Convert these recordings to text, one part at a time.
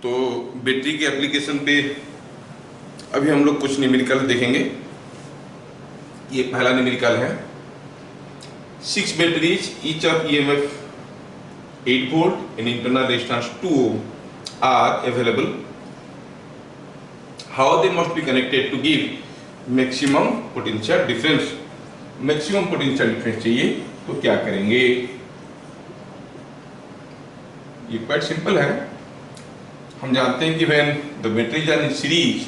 तो बैटरी के एप्लीकेशन पे अभी हम लोग कुछ न्यूमेरिकल देखेंगे। ये पहला न्यूमेरिकल है, 6 batteries each of EMF 8 volt and internal resistance 2 ohm are available. How they must be connected to give maximum potential difference? Maximum potential difference चाहिए तो क्या करेंगे? ये क्वाइट सिंपल है। हम जानते हैं कि when the batteries are in series,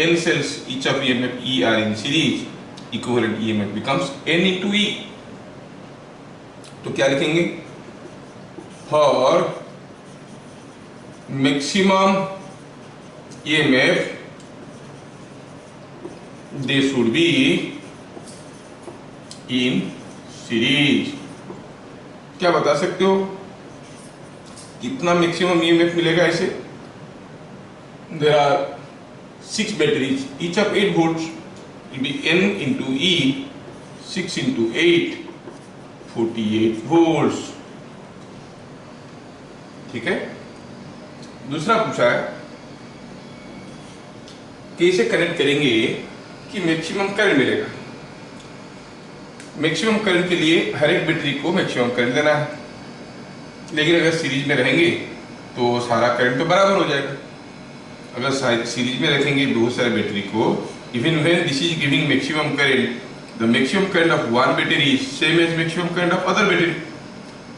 n cells each of EMF E are in series, equivalent EMF becomes n into E. तो क्या लिखेंगे? For maximum EMF they should be in series. क्या बता सकते हो कितना मैक्सिमम EMF मिलेगा इसे? There are 6 batteries, each of 8 volts. It will be N into E, 6 into 8, 48 volts. ठीक है। दूसरा पूछा है कि इसे कनेक्ट करेंगे कि मैक्सिमम करंट मिलेगा। मैक्सिमम करंट के लिए हर एक बैटरी को मैक्सिमम करंट देना है, लेकिन अगर सीरीज में रहेंगे तो सारा करंट तो बराबर हो जाएगा। अगर सीरीज में रखेंगे बहुत सारे बैटरी को, even when this is giving maximum current, the maximum current of one battery is same as maximum current of other battery.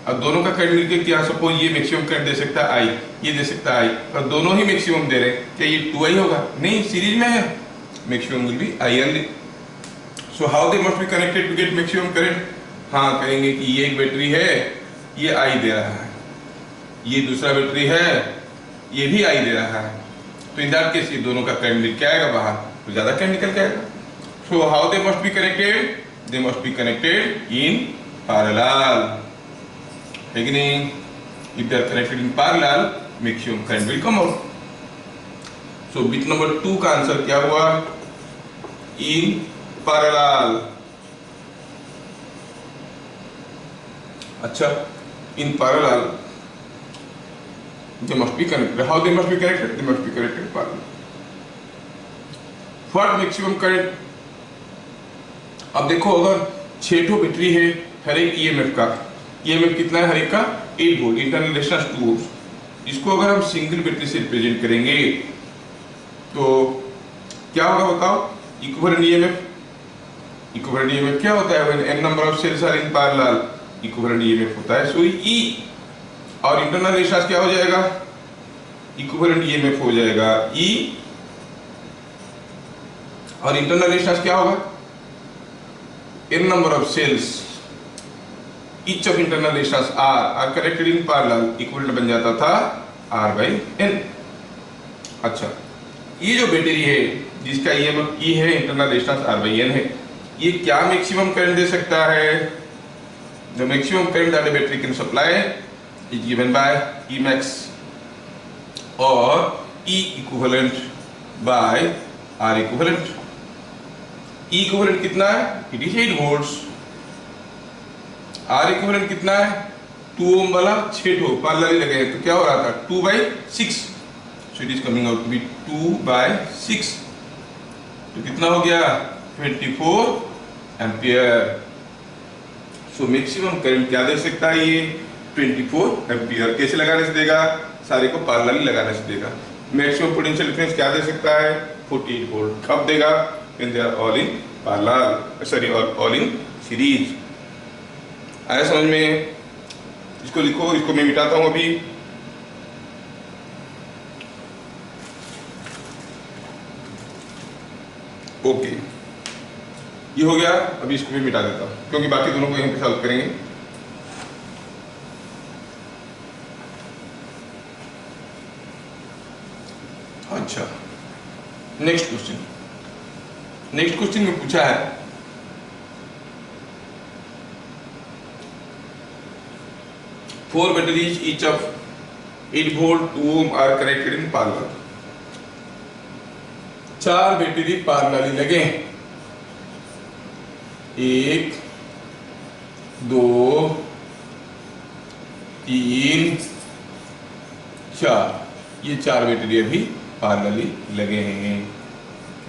अब दोनों का करंट मिलकर क्या, सपोज ये मैक्सिमम करंट दे सकता है I, ये दे सकता है I, और दोनों ही मैक्सिमम दे रहे हैं, क्या ये 2I होगा? नहीं, सीरीज में है, maximum will be I only. So how they must be connected to get maximum current? हाँ, कहेंगे कि ये एक बैटरी है, ये I दे रहा है, ये दूसरा बैटरी है, ये भी I दे रहा है, तो इन दैट केस ये दोनों का करंट निकल के आएगा बाहर, तो ज्यादा करंट निकल के आएगा। So how they must be connected? They must be connected in parallel, है कि नहीं? If they are connected in parallel, maximum current will come out. So bit number 2 का आंसर क्या हुआ? In parallel. अच्छा, in parallel they must be connected. How they must be connected? They must be connected parallel. What maximum current? अब देखो, अगर 6 battery है, हर एक EMF का EMF कितना है? हर एक का 8 वोल्ट, इंटरनल रेजिस्टेंस 2 ओम। इसको अगर हम सिंगल बैटरी से रिप्रेजेंट करेंगे तो क्या होगा बताओ? Equivalent EMF। इक्विवेलेंट EMF क्या होता है? When n number of cells are in parallel, equivalent EMF होता है सो E, और इंटरनल रेजिस्टेंस क्या हो जाएगा? इक्विवेलेंट EMF हो जाएगा E, और इंटरनल रेजिस्टेंस क्या होगा? n number of cells, each of internal resistance are connected in parallel, equivalent बन जाता था R by N। अच्छा, ये जो बैटरी है जिसका EMF E है, internal resistance R by N है, ये क्या मैक्सिमम करंट दे सकता है? The maximum current that the battery can supply is given by Emax or E equivalent by R equivalent. E equivalent कितना है? It is 8 volts. R equivalent कितना है? 2 ohm वाला 6 ठो पैरेलल लगे हैं, तो क्या हो रहा था? 2 by 6. So it is coming out to be 2 by 6. तो कितना हो गया? 24 एम्पियर। So मैक्सिमम करंट क्या दे सकता है ये? 24 एम्पियर। कैसे लगाने से देगा? सारे को पैरेलल लगाने से देगा। मैक्सिमम पोटेंशियल डिफरेंस क्या दे सकता है? 48 वोल्ट। कब देगा? When they are all in parallel, sorry all in series. आया समझ में? इसको लिखो, इसको मैं मिटाता हूं अभी। ओके, ये हो गया। अभी इसको भी मिटा देता हूं क्योंकि बाकी दोनों को यहीं पे सॉल्व करेंगे। अच्छा, नेक्स्ट क्वेश्चन में पूछा है four batteries each of 8 volt 2 ohm are connected in parallel. 4 battery parallelly लगे, 1 2 3 4, ये 4 बैटरी अभी पैरेलली लगे हैं।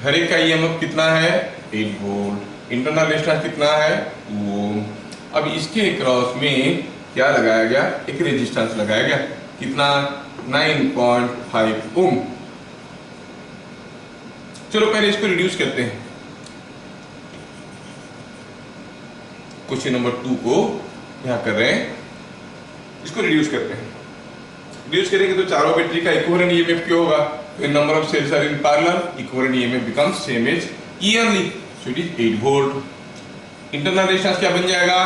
हर एक का ईएमएफ कितना है 8 वोल्ट, इंटरनल रेजिस्टेंस कितना है 2 ओम। अब इसके क्रॉस में क्या लगाया गया, एक रेजिस्टेंस लगाया गया, कितना 9.5 ओम। चलो पहले इसको रिड्यूस करते हैं। क्वेश्चन नंबर 2 को यहाँ कर रहे हैं, इसको रिड्यूस करते हैं। रिड्यूस करेंगे तो चारों बैटरी का इक्विवेलेंट ईएमएफ क्या होगा, number of cells are in parallel, equivalent EMF becomes same as E only, so it is 8 volt. Internal resistance क्या बन जाएगा,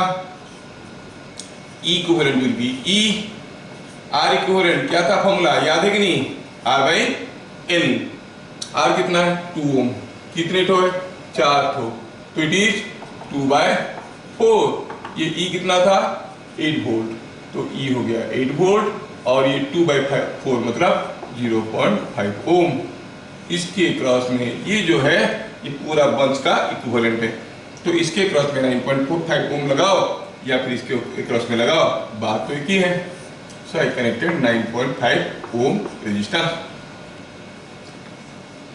E equivalent will be E, R equivalent क्या था फॉर्मूला याद है कि नहीं, आर बाई एन। आर कितना है 2 ओम, कितने ठो है 4 ठो, तो इट इज 2/4। ये ई कितना था 8 वोल्ट, तो ई हो गया 8 वोल्ट और ये 2/4 मतलब 0.5 ओम। इसके क्रॉस में ये जो है ये पूरा बंच का इक्विवेलेंट है, तो इसके क्रॉस में 9.45 ओम लगाओ या फिर इसके क्रॉस में लगाओ, बात तो एक ही है। So I connected 9.5 ohm resistance.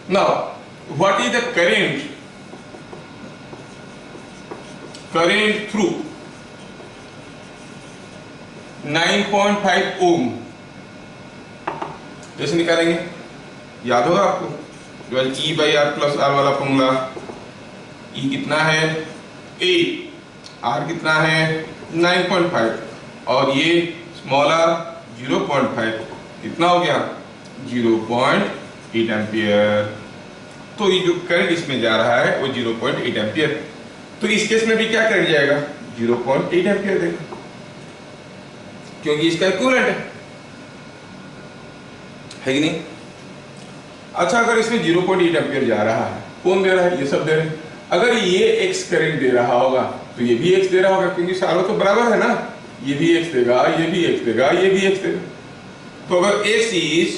Now what is the current through 9.5 ohm कैसे निकालेंगे, याद होगा आपको, जो E by R plus R वाला फॉर्मूला। ई कितना है 8, आर कितना है 9.5 और ये स्मॉल आर 0.5, कितना हो गया 0.8 एम्पियर। तो ये जो करंट इसमें जा रहा है वो 0.8 एम्पियर, तो इस केस में भी क्या करंट जाएगा 0.8 एम्पियर देगा, क्योंकि इसका इक्विवेलेंट है कि नहीं। अच्छा, अगर इसमें 0.8 एम्पियर जा रहा है, कौन दे रहा है, ये सब दे रहे हैं। अगर ये x करंट दे रहा होगा तो ये भी x दे रहा होगा, क्योंकि सारों तो बराबर है ना, ये भी x देगा, ये भी x देगा, ये भी x देगा। तो अगर x is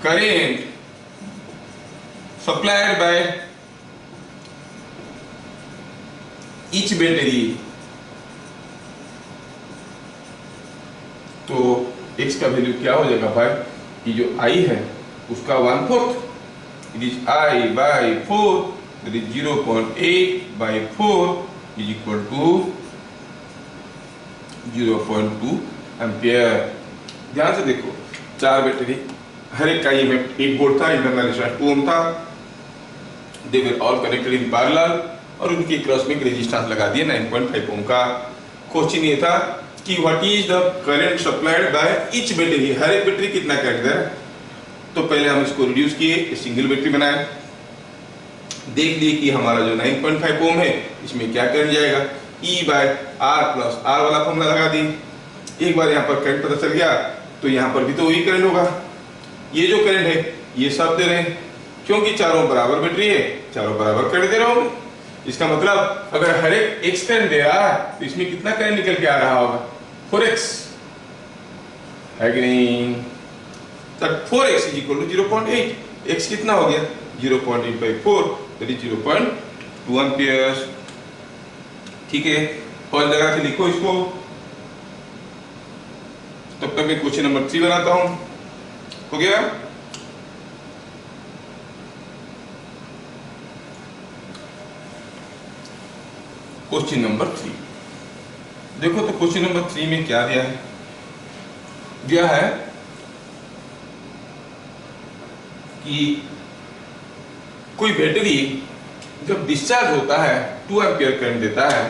current supplied by each battery, तो x का वैल्यू क्या हो जाएगा भाई, ये जो I है उसका 1/4, it is I by 4, that is 0.8 by 4 is equal to 0.2 ampere. ध्यान से देखो, 4 बैटरी, हर एक का ये 8 वोल्ट था, इंटरनल रेजिस्टेंस 2 ओम था, they were all connected in parallel और उनके क्रॉस में एक रेजिस्टेंस लगा दिया 9.5 ओम का। क्वेश्चन ये था कि what is the current supplied by each battery, हर एक बैटरी कितना करंट दे रहा है। तो पहले हम इसको रिड्यूस किए, सिंगल बैटरी बनाया, देख लिए कि हमारा जो 9.5 ओम है इसमें क्या करंट जाएगा, E by R plus R वाला फॉर्मूला लगा दी। एक बार यहाँ पर करंट पता चल गया तो यहाँ पर भी तो वही करंट होगा। ये जो करंट है ये सब दे रहे हैं, क्योंकि चारों बराबर बैटरी है, चारों बराबर करंट दे रहा होंगे। इसका मतलब अगर हर एक x करंट दे रहा है तो इसमें कितना करंट निकल के आ रहा होगा 4x, है कि नहीं। तब 4x is equal to 0.8, x कितना हो गया 0.8 by 4, दैट इज 0.2 एम्पियर। ठीक है, और लगा के लिखो इसको। तब तक मैं क्वेश्चन नंबर 3 बनाता हूं, हो गया। क्वेश्चन नंबर 3 देखो, तो क्वेश्चन नंबर 3 में क्या दिया है, दिया है कि कोई बैटरी जब डिस्चार्ज होता है 2 एम्पियर करंट देता है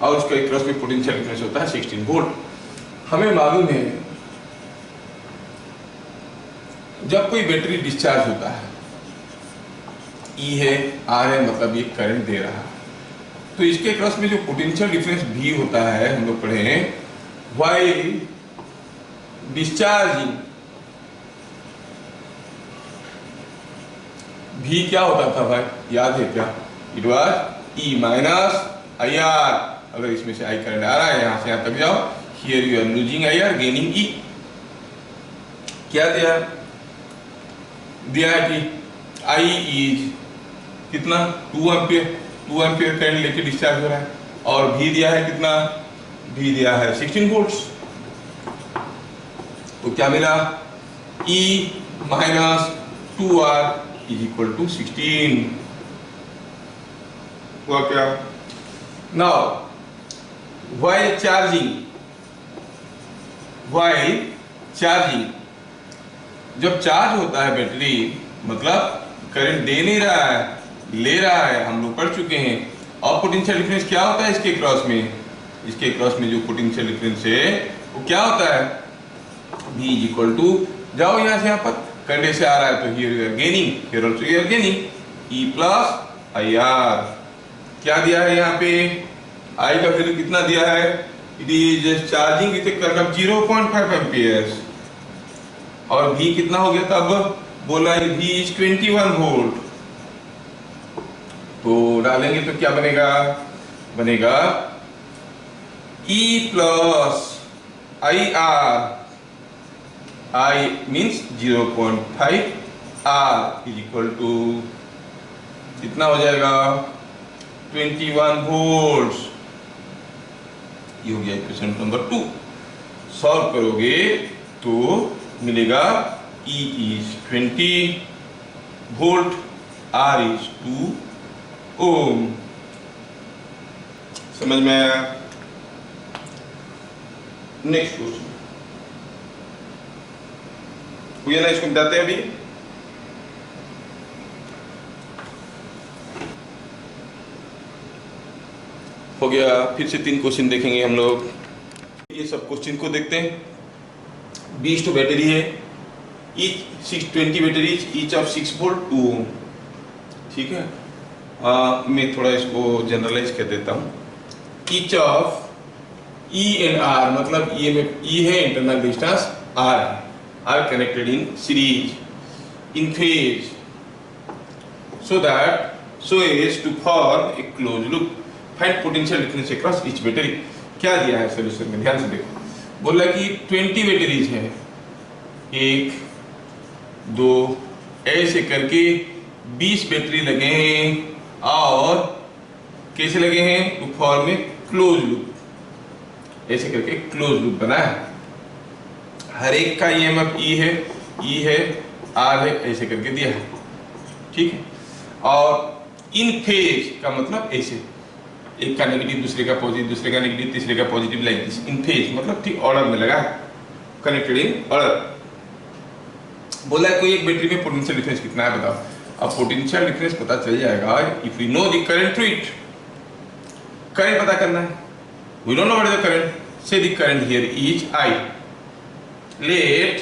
और उसका एक क्रॉस में पोटेंशियल डिफरेंस होता है 16 वोल्ट। हमें मालूम है जब कोई बैटरी डिस्चार्ज होता है, ई है आर है, मतलब ये करंट दे रहा है, तो इसके क्रॉस में जो पोटेंशियल डिफरेंस भी होता है, हम लोग पढ़े हैं, व्हाइल डिस्चार्जिंग भी क्या होता था भाई, याद है क्या, it was E minus I R. अगर इसमें से आई करंट आ रहा है, यहां से यहां तक जाओ, here you are losing I R, gaining E. क्या दिया, दिया है कि आई इज कितना 2 एम्पियर, 2 एम्पियर करंट लेके डिस्चार्ज हो रहा है, और भी दिया है कितना, भी दिया है 16 वोल्ट्स। तो क्या मिला, E minus 2R is equal to 16 हुआ क्या। नाउ व्हाइल चार्जिंग जब चार्ज होता है बैटरी, मतलब करंट दे नहीं रहा है, ले रहा है, हम लोग पढ़ चुके हैं। और पोटेंशियल डिफरेंस क्या होता है इसके क्रॉस में, जो पोटेंशियल डिफरेंस है वो क्या होता है, V इज इक्वल टू, जाओ यहाँ से यहाँ पर, करंट ऐसे आ रहा है तो here you are gaining, here also you are gaining, E plus IR। क्या दिया है यहाँ पे, I का वैल्यू कितना दिया है, it is charging with current 0.5 amperes, और V कितना हो गया था, अब बोला V इज 21 वोल्ट। तो डालेंगे तो क्या बनेगा E plus IR, I means 0.5, R is equal to कितना हो जाएगा 21 वोल्ट। ये हो गया इक्वेशन नंबर 2। सॉल्व करोगे तो मिलेगा E is 20 volt, R is 2 ओम। समझ में आया। नेक्स्ट क्वेश्चन हुआ ना, इसको बताते हैं अभी। हो गया, फिर से 3 क्वेश्चन देखेंगे हम लोग। ये सब क्वेश्चन को देखते हैं। 20 तो बैटरी है, each 620 battery, each of 6 volt 2 ओम। ठीक है, मैं थोड़ा इसको जनरलाइज कर देता हूँ। Each of E and R, मतलब E है इंटरनल डिस्टेंस, R है, are connected in series in phase so as to form a closed loop. Find potential difference across each battery. क्या दिया है सोल्यूशन में, ध्यान से देखो। बोला कि 20 बैटरीज है, 1 2 ऐसे करके 20 बैटरी लगे हैं, और कैसे लगे हैं, to form a close loop, ऐसे करके क्लोज लूप बना है। हर एक का EMF E है, R है, ऐसे करके दिया है। ठीक है, और इन फेज का मतलब ऐसे, एक का नेगेटिव, दूसरे का पॉजिटिव, दूसरे का नेगेटिव, तीसरे का positive, like this. In phase मतलब ठीक ऑर्डर में लगा है, कनेक्टेड इन ऑर्डर। बोला है कोई एक बैटरी में पोटेंशियल डिफरेंस कितना है, बताओ। अब पोटेंशियल डिफरेंस पता चल जाएगा if we know the current through it. Current पता करना है, we don't know what is the current, say the current here is I। Let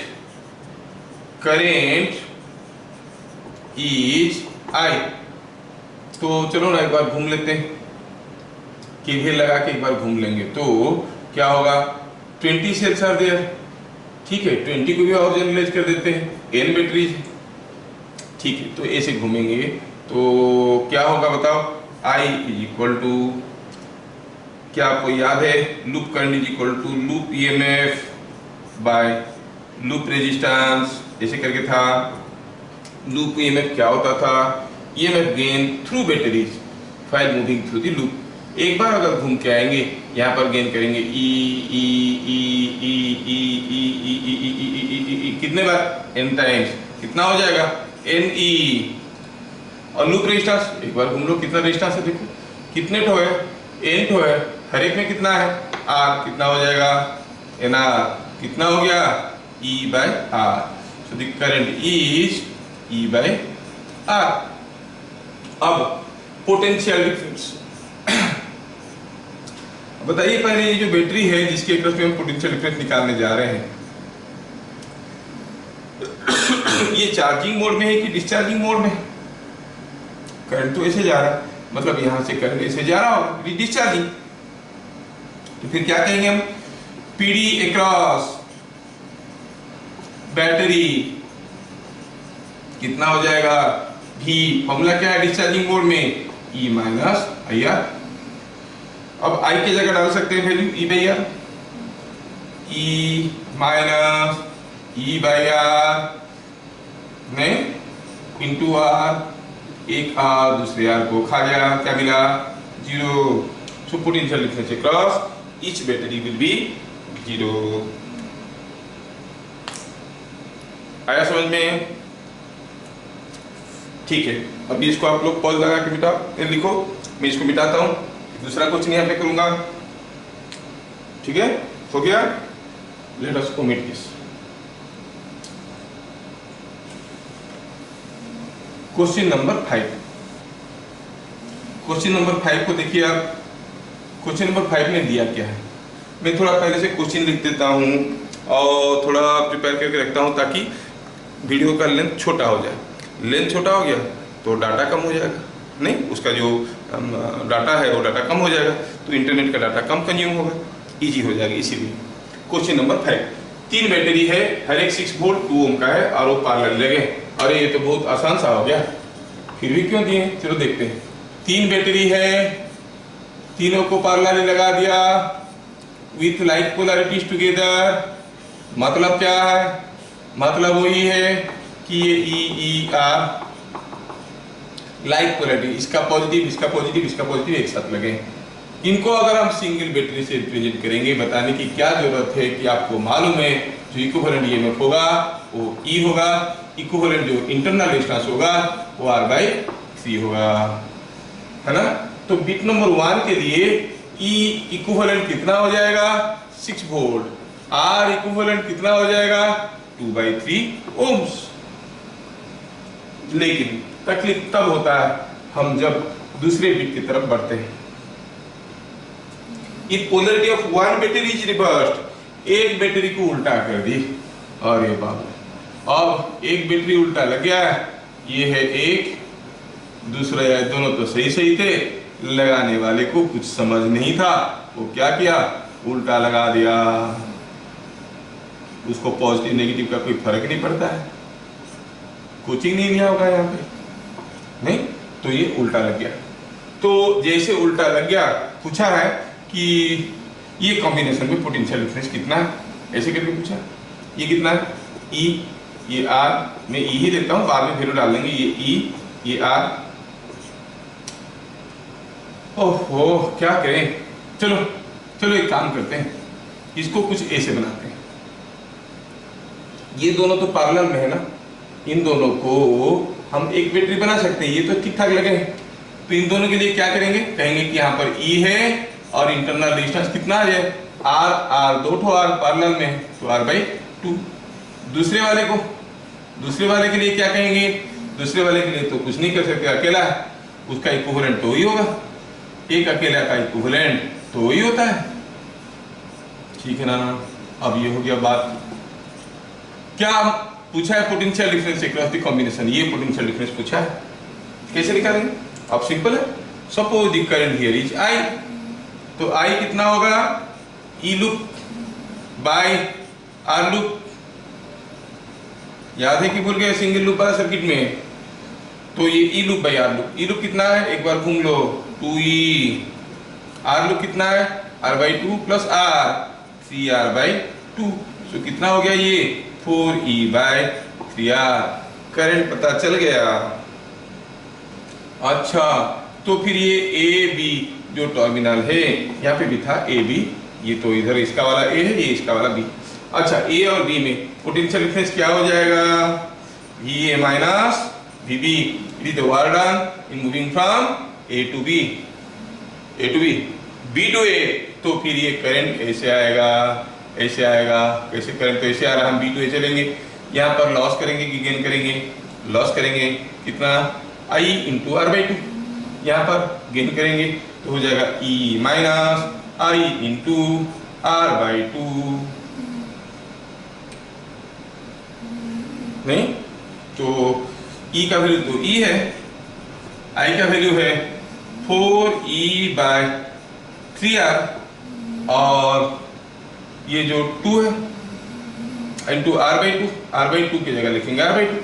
current is I। तो चलो ना एक बार घूम लेते हैं, KVL लगा के एक बार घूम लेंगे तो क्या होगा, 20 सेल्स आर देयर। ठीक है, 20 को भी और जनरलाइज कर देते हैं, n बैटरीज। ठीक है, तो ऐसे घूमेंगे तो क्या होगा बताओ, I इज इक्वल टू, क्या आपको याद है, loop current is equal to loop EMF by loop resistance, ऐसे करके था। लूप EMF क्या होता था, EMF gain through batteries while moving through the loop. एक बार अगर घूम के आएंगे, यहाँ पर गेन करेंगे कितने बार, n टाइम्स, कितना हो जाएगा NE। और लूप रेजिस्टेंस एक बार घूम लो, कितना रेजिस्टेंस है देखो, कितने ठो है, n ठो है, हर एक में कितना है R, कितना हो जाएगा NR, कितना हो गया E by R। So the current is E by R। अब पोटेंशियल डिफरेंस बताइए। पहले ये जो बैटरी है जिसके अक्रॉस में हम पोटेंशियल डिफरेंस निकालने जा रहे हैं, ये चार्जिंग मोड में है कि डिस्चार्जिंग मोड में। करंट तो ऐसे जा रहा है, मतलब यहां से करंट ऐसे जा रहा होगा, डिस्चार्जिंग। तो फिर क्या कहेंगे हम, PD अक्रॉस बैटरी कितना हो जाएगा, V। फॉर्मूला क्या है डिस्चार्जिंग मोड में, E माइनस IR। अब I की जगह डाल सकते हैं value E by R, E minus E by R में इंटू R, एक R दूसरे R को खा गया, क्या मिला 0। So potential difference across each battery will be 0। आया समझ में? ठीक है, अभी इसको आप लोग पॉज लगा के लिखो, मैं इसको मिटाता हूँ, दूसरा क्वेश्चन यहाँ पे करूंगा। ठीक है, हो गया? Let us commit this. Question number 5। Question number 5 को देखिए आप। क्वेश्चन नंबर 5 में दिया क्या है, मैं थोड़ा पहले से क्वेश्चन लिख देता हूँ और थोड़ा प्रिपेयर करके रखता हूँ ताकि वीडियो का लेंथ छोटा हो जाए। लेंथ छोटा हो गया तो डाटा कम हो जाएगा, नहीं उसका जो डाटा है वो डाटा कम हो जाएगा, तो इंटरनेट का डाटा कम कंज्यूम होगा, इजी हो जाएगा। इसीलिए क्वेश्चन नंबर 5, 3 बैटरी है, हर एक 6 वोल्ट 2 ओम का है और वो पार्लर लगे। अरे ये तो बहुत आसान सा हो गया, फिर भी क्यों दिए? चलो देखते हैं। 3 बैटरी है, तीनों को पार्लर लगा दिया विथ लाइक पोलैरिटीज टुगेदर। मतलब क्या है? मतलब वही है कि ये ई आर लाइक पोलैरिटी, इसका पॉजिटिव इसका पॉजिटिव इसका पॉजिटिव एक साथ लगे। इनको अगर हम सिंगल बैटरी से रिप्रेजेंट करेंगे, बताने की क्या जरूरत है कि आपको मालूम है जो इक्विवेलेंट ईएमएफ होगा वो ई होगा, इक्विवेलेंट जो इंटरनल रेजिस्टेंस होगा वो R बाई 3 होगा, है ना? तो बिट नंबर 1 के लिए ई इक्विवेलेंट कितना हो जाएगा? 6 वोल्ट। R इक्विवेलेंट कितना हो जाएगा? 2/3 ओम्स। लेकिन तकलीफ तब होता है हम जब दूसरे बिट की तरफ बढ़ते हैं। If polarity of one battery is reversed, एक बैटरी को उल्टा कर दी, और ये बात अब एक बैटरी उल्टा लग गया है, ये है एक, दूसरा है, दोनों तो सही सही थे, लगाने वाले को कुछ समझ नहीं था, वो क्या किया? उल्टा लगा दिया। उसको पॉजिटिव नेगेटिव का कोई फर्क नहीं पड़ता है, कोचिंग नहीं लिया होगा यहाँ पे, नहीं, तो ये उल्टा लग गया। तो जैसे उल्टा लग गया, पूछा है कि ये कॉम्बिनेशन में पोटेंशियल डिफरेंस कितना है, ऐसे करके पूछा। ये कितना है? ई, ये आर, मैं ई ही देता हूँ, बाद में वैल्यू डाल देंगे। ये ई, ये आर। ओहो क्या करें, चलो चलो एक काम करते हैं, इसको कुछ ऐसे बनाते हैं। ये दोनों तो पैरेलल में है ना, इन दोनों को हम एक बैटरी बना सकते हैं, ये तो ठीक ठाक लगे हैं। तो इन दोनों के लिए क्या करेंगे? कहेंगे कि यहाँ पर ई है और इंटरनल रेजिस्टेंस कितना आ जाए? आर, आर दो ठो आर पैरेलल में, तो R बाई 2। दूसरे वाले के लिए क्या कहेंगे? दूसरे वाले के लिए तो कुछ नहीं कर सकते, अकेला है, उसका इक्विवेलेंट तो वही होगा, एक अकेला का इक्विवेलेंट तो वही होता है। ठीक है ना? अब ये हो गया बात। क्या पूछा है? Potential difference across the combination, ये पोटेंशियल डिफरेंस पूछा है। कैसे निकालेंगे? अब सिंपल है, suppose the current here is I, तो I कितना होगा? ई लूप बाय आर लूप। याद है कि भूल गए सिंगल लूप वाला सर्किट में? तो ये E loop by R loop. E loop कितना है? एक बार घूम लो, 2E। आर लूप कितना है? R by 2 plus R, 3R by 2। तो कितना हो गया ये? 4E bye 3R। करंट पता चल गया। अच्छा, तो फिर ये ए बी जो टर्मिनल है, यहाँ पे भी था ए बी, ये तो इधर इसका वाला ए है, ये इसका वाला बी। अच्छा, ए और बी में पोटेंशियल डिफरेंस क्या हो जाएगा? VA minus VB। It is the work done in moving from A to B, B to A. तो फिर ये करंट ऐसे आएगा, ऐसे आएगा। कैसे करंट? तो ऐसे आ रहा, हम बी टू ए चलेंगे, यहाँ पर लॉस करेंगे कि गेन करेंगे? लॉस करेंगे। कितना? I into R by 2। यहाँ पर गेन करेंगे तो हो जाएगा E minus I into R by 2। नहीं तो E का वैल्यू तो E है, I का वैल्यू है 4E बाय 3R, और ये जो 2 है into R by 2, R by 2 की जगह लिखेंगे आर बाई 2।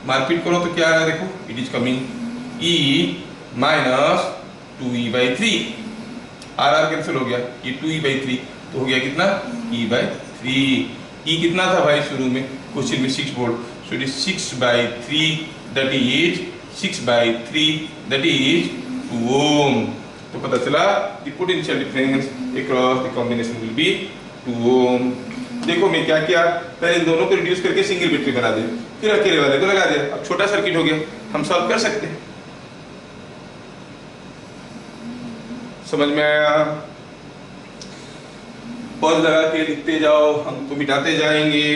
मारपीट करो तो क्या आ रहा है? देखो, it is coming E minus 2E by 3। R R cancel हो गया, ये 2E बाई 3 तो हो गया कितना? E by 3। E कितना था भाई शुरू में क्वेश्चन में? 6 volt. So it is 6 by 3 that is 6 by 3 that is 2 ओम। तो पता चला the potential difference across the combination will be 2 ओम। देखो मैं क्या किया, पहले इन दोनों को रिड्यूस करके सिंगल बैटरी बना दी, फिर अकेले वाले को लगा दिया। अब छोटा सर्किट हो गया, हम सॉल्व कर सकते हैं। समझ में आया? पॉज लगा के लिखते जाओ, हम तो मिटाते जाएंगे।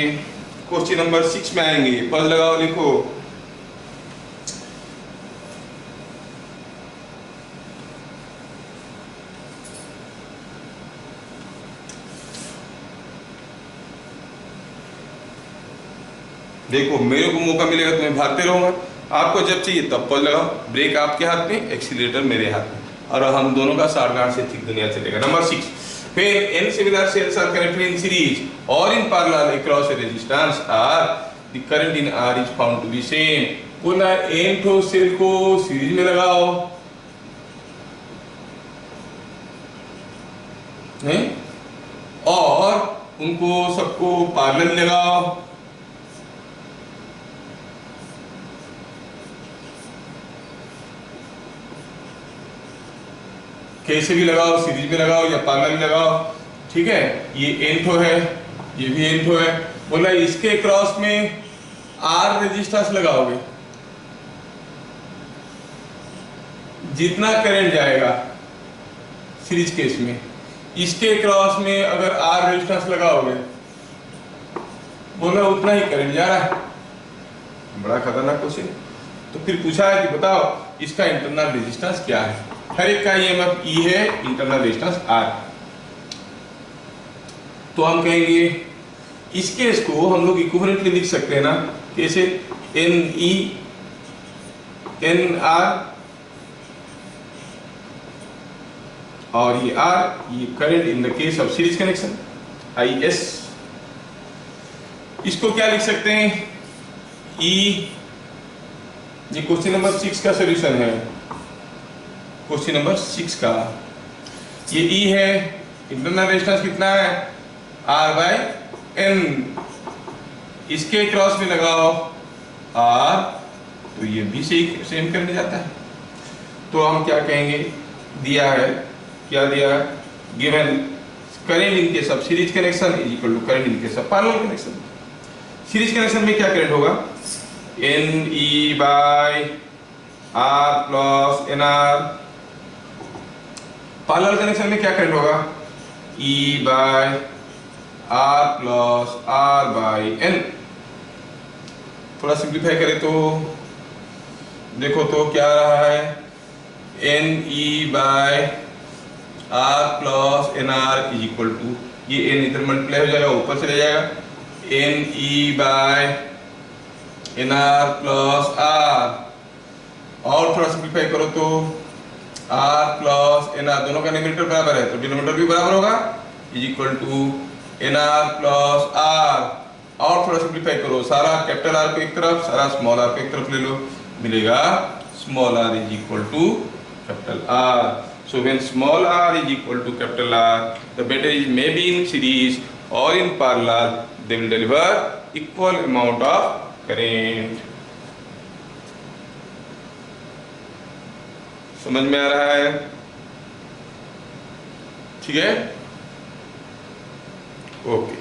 क्वेश्चन नंबर 6 में आएंगे। पॉज लगाओ, लिखो। देखो मेरे को मौका मिलेगा तो मैं भागते रहूंगा, आपको जब चाहिए तब पॉज लगाओ। ब्रेक आपके हाथ में, एक्सीलरेटर मेरे हाथ में, और हम दोनों का 60 से ठीक दुनिया चलेगा। Number 6, when n similar cells are connected in series or in parallel across a resistance R, the current in R is found to be same। बोला n ठो सेल को सीरीज में लगाओ, नहीं? और उनको सबको पैरेलल लगाओ। कैसे भी लगाओ, सीरीज में लगाओ या पैरेलल लगाओ, ठीक है। ये n ठो है, ये भी n ठो है। बोला इसके क्रॉस में R रेजिस्टेंस लगाओगे, जितना करंट जाएगा सीरीज केस में, इसके क्रॉस में अगर R रेजिस्टेंस लगाओगे, बोला उतना ही करंट जा रहा है। बड़ा खतरनाक क्वेश्चन। तो फिर पूछा है कि बताओ इसका इंटरनल रेजिस्टेंस क्या है। हर एक का ईएमएफ E है, इंटरनल रेजिस्टेंस R। तो हम कहेंगे इस केस को हम लोग इक्विवेलेंटली लिख सकते हैं ना, कैसे? NE NR और ये R, ये current in the case of series connection IS। इसको क्या लिख सकते हैं? E, ये क्वेश्चन नंबर 6 का सॉल्यूशन है। क्वेश्चन नंबर 6 का ये E है, इंटरनल रेजिस्टेंस कितना है? R/N। इसके क्रॉस में लगाओ R, तो ये भी सेम करने जाता है। तो हम क्या कहेंगे? दिया है, क्या दिया है? Given current in case of series connection is equal to current in case of parallel connection. Series connection में क्या करंट होगा? NE/R plus NR। Parallel connection में क्या करंट होगा? E/R plus R/N। थोड़ा सिंप्लीफाई करें तो देखो तो क्या रहा है? NE/R plus NR is equal to, ये N इधर मल्टीप्लाई हो जाएगा, ऊपर चले जाएगा, NE/NR प्लस R। और थोड़ा सिंप्लीफाई करो तो R प्लस NR, दोनों का न्यूमरेटर बराबर है तो डिनोमिनेटर भी बराबर होगा, is equal to NR plus R। और थोड़ा सिंप्लीफाई करो, सारा कैपिटल R को एक तरफ, सारा स्मॉल r को एक तरफ ले लो, मिलेगा small r is equal to capital R। So when small r is equal to capital R, the batteries may be in series or in parallel, they will deliver equal amount of current। समझ में आ रहा है? ठीक है, okay.